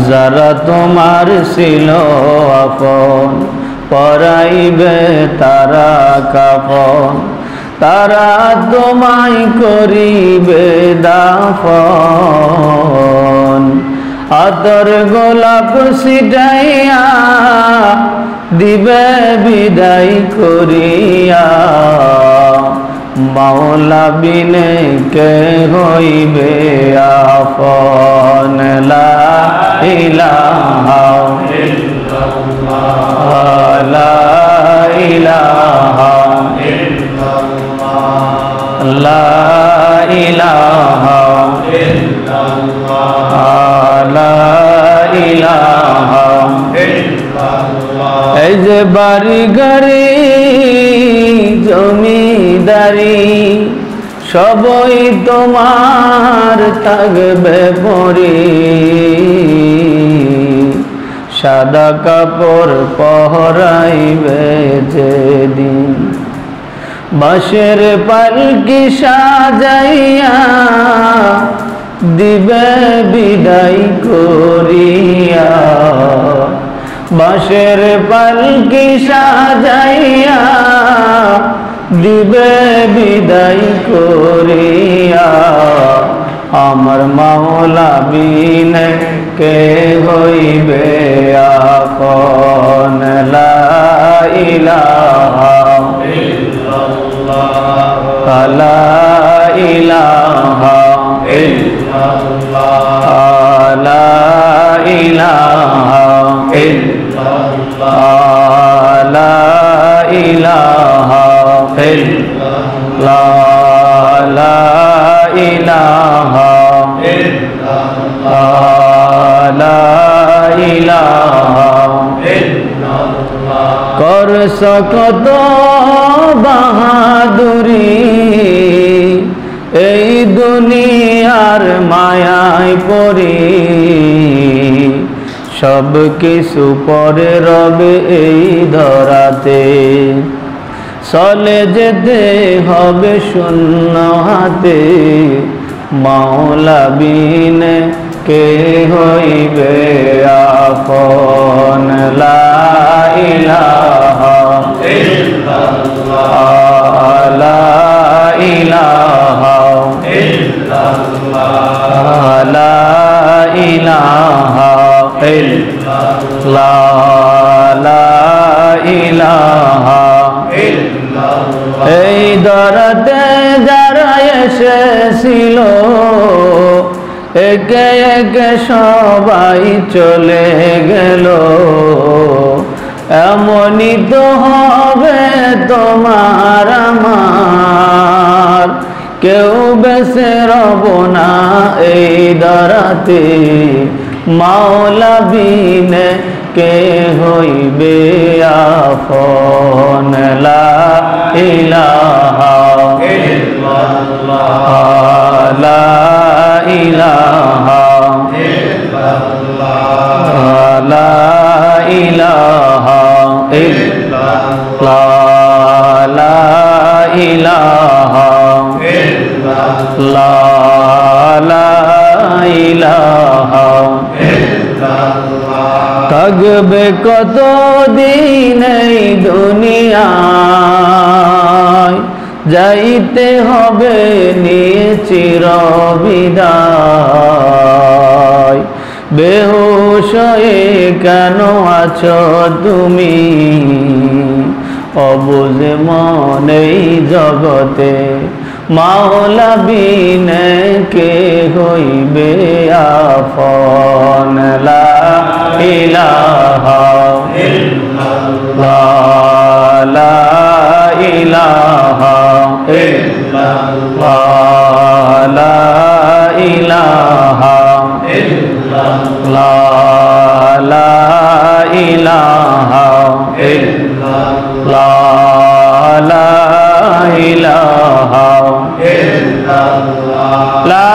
যারা তোমার ছিল আপন পরাইবে তারা কাফন, তারা তোমায় করিবে দাফন। আতর গোলাপ ছিটাইয়া দিবে বিদায় করিয়া, মাওলা বিনে কে হইবে আপন। লা ইলাহা ইল্লাল্লাহ, লা ইলাহা ইল্লাল্লাহ, লা ইলাহা ইল্লাল্লাহ, লা ইলাহা ইল্লাল্লাহ। এই যে বাড়ি গাড়ি জমিদারি সবই তোমার থাকবে পরে, সাদা কাপড় পহরাইবে যেদিন, বাঁশের পালকি সাজাইয়া দিবে বিদায় করিয়া, বাঁশের পালকি সাজাইয়া দিবে বিদায় করিয়া, আমার মাওলা বিনে কে হইবে আপন। লা ইলাহা ইল্লাল্লাহ, লা ইলাহা ইল্লাল্লাহ, লা ইলাহা ইল্লাল্লাহ, লা ইলাহা ইল্লাল্লাহ, লা ইলাহা ইল্লাল্লাহ, লা ইলাহা ইল্লাল্লাহ। করছ কত বাহাদুরি এই দুনিয়ার মায়ায় পড়ে, সব কিছু পরে রবে এই ধরাতে, চলে যেতে হবে শূন্য হাতে, মাওলা বিনে কে হইবে আপন। লা ইলাহা ইল্লাল্লাহ, লা ইলাহা ইল্লাল্লাহ, লা ইলাহা ইল্লাল্লাহ, লা ইলাহা ইল্লাল্লাহ। এই দরতে যারা এসেছিল একে একে সবাই চলে গেল, এমনই তো হবে তোমার আমার, কেউ বেঁচে রব না এই দরাতে, মাওলা বিনে কে হইবে আপন। লা ইলাহা ইল্লাল্লাহ, লা ইলাহা ইল্লাল্লাহ, লা ইলাহা ইল্লাল্লাহ, লা ইলাহা ইল্লাল্লাহ, লা ইলাহা ইল্লাল্লাহ। থাকবে কত দিন এই দুনিয়ায়, যাইতে হবে নিয়ে চির বিদায়, বেহুশ হয়ে কেন আছো তুমি, অবুঝ মন এই জগতে, মাওলা বিনে কে হইবে আপন। লা ইলাহা ইল্লাল্লাহ, লা ইলাহা ইল্লাল্লাহ, লা ইলাহা ইল্লাল্লাহ, লা ইলাহা ইল্লাল্লাহ, লা ইলাহা ইল্লাল্লাহ, লা